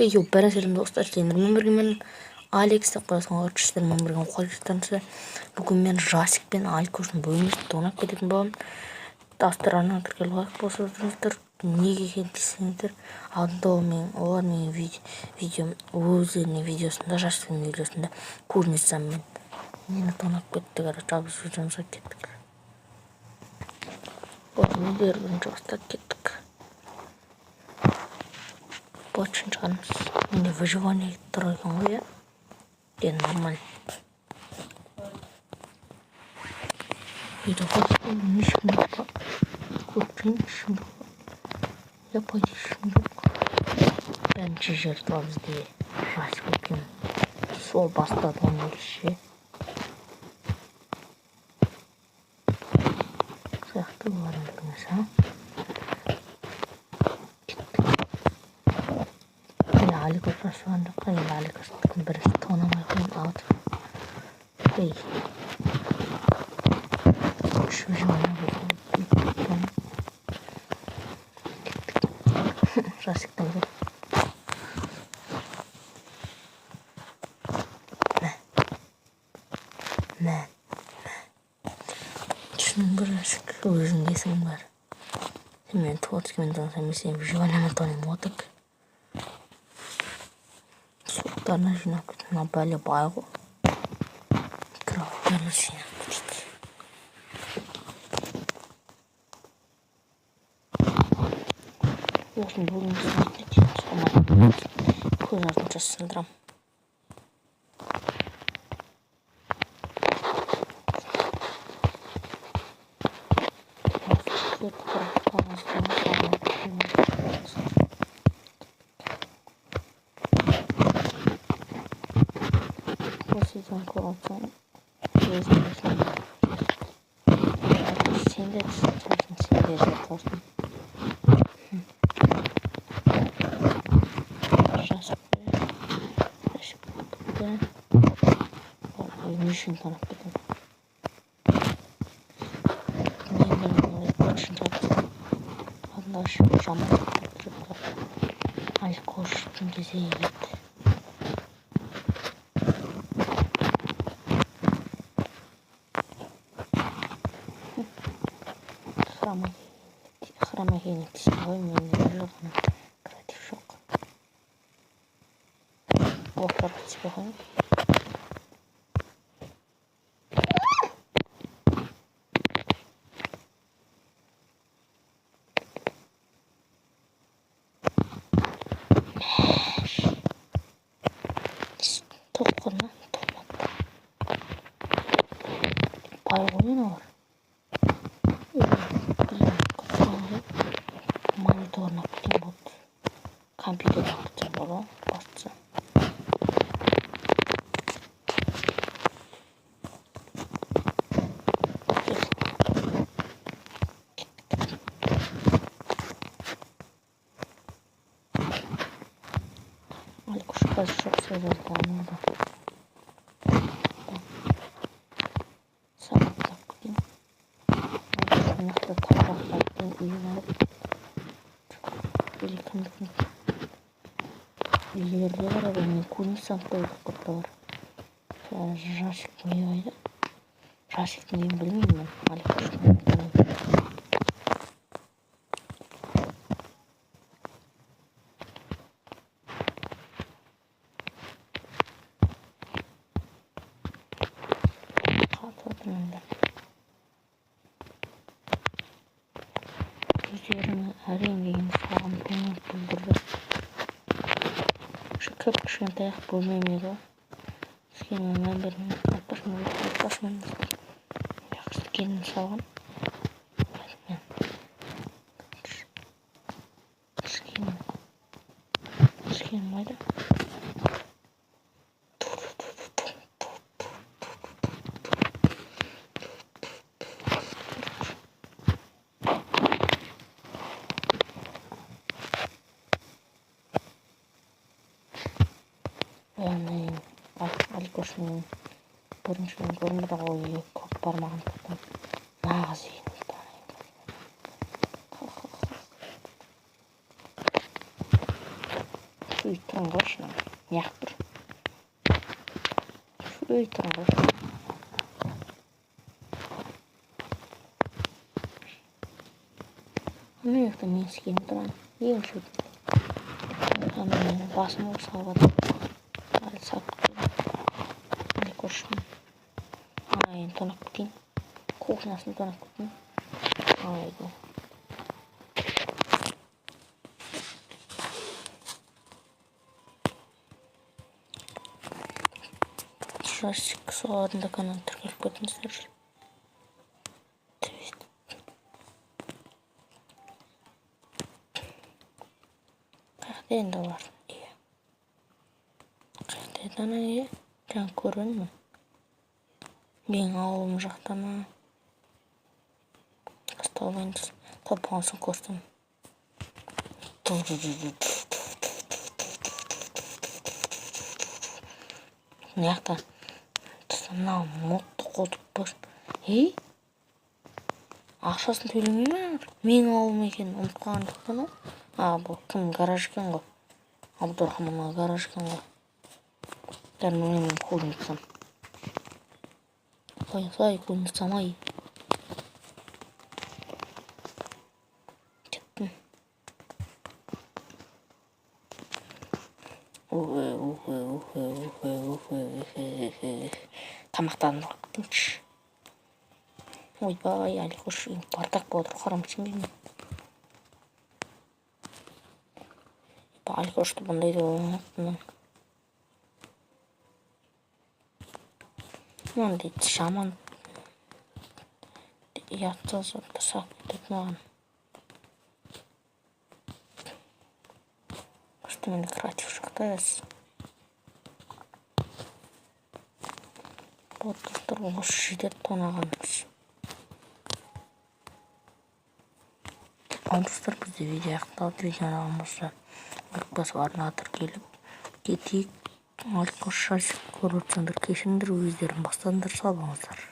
Йоо, барин сэрэн дуустаач тийм номер мен Алекс такгасан орчтой номер гэн ухаалтанс бүгэн мен Жасик бен Алькош бөөмс дунак гэдэг бом. Австралиан тэргэлгүйх боссон тэр нэг ихэдсэн тэр андомын ооны видео өзний видеосында шашсан нийлүүлсэндээ күрний зам минь энэ дунак гэдэг арга жавс үзэмсэг гэдэг. Босны дээр нь жостак гэдэг. Очень чанс. Не выживание дорогое. Это нормально. Это хоть не шумка. Купин шумка. Я пойду шумка. Ben жертвовал здесь. Раз купим. Сол бастат он больше. Сахты варим конечно. عليك الرسول قيل عليك استكن برستونا ما يكون out اي شو جوانا بكون راسك تنظر ما شنو براسك وزن جسم بار من توتك من دون سميسين بجوانا ما طاني موتك Султана жинак на бале байгу. Крафтана жинак. Осмо бүгін сөйтті. Сомай. Көз артынша сындырам. Сезон колоцон езмесин. Сендер жасын. Мишин танып кетем. Мен очень жат. Анаш жаман тұрып. Алькоштың кезеге кетті. Хромогеник силой мен жоғына креатив жоқ. Оқыр себе қойым. Тоққына тоқматты. Бай ойын олар. Мониторына кеткен болды. Компьютер бақытса болу, басты. Алькош қазір жоқ сөйлерді анылды. Сағаттап кетем. Нақты тапырақтардың үйін алып. Великандықтың үйлерде бар еді, мен көнісам қойдық көпті бар. Жашықтың үй ойды. Жашықтың үйін білмеймін мен. Аликоштың үйін білмеймін. Қатып отырмын. Өздеріңі әрең деген саған көңіл білдірді. Көп кішкентай ақ бөлмем еді. Сізге мән бермей айтпашмын. Жақсы келін салған. Кішкенім майда. Яғни Алькоштың бірінші көрінбеді ғой, көп бармаған тұқтым. Нағыз үйін танайын. үй тұрыңғыршы неғып бір үй тұрыңғыршы ана жақта мен сікеніп тұрам ең шөп ана менің басым салып әлі салып әлі көршім ана енді тонап кетейін кухнясын тонап кетейін алайда жасик солардың каналына тіркеліп кетіңіздер. Қайда енді олар? Қайда еді ана иә? Жаңа көрінмін. Менің ауылым жақта ма? Қыстауын тапқан соң көрсем. Мына жақта мынау модты қолдық бар. Ақшасын төлемей ме? Менің ауылым екенін ұмытып қалған жоқтан ғой. Бұл кім гараж екен ғой. Абдурахманның гараж екен ғой. Дәрмен мен қолын ұтсам. Қойсай қолын ұтсам ай. Кеттім. Тамақтанып кеттіңші. Ойбай, әлі қош бардақ болдыр, қарамшын беймін. Әлі қошты бұндайды оңаттың. Мұн дейді, шаман ятса зорды сақ етіп маған. Қошты менде креатив шықты әз. Бұлттықтыр осы жедет тонағанымыз. Достар, бізде видео аяқталды. Видеоны алыңыздар. Басып арнаға тіркеліп кетейік. Алып қош жасик көріп отырсаңдар кешіңдер, өздерің бастаңдар, сау болыңыздар.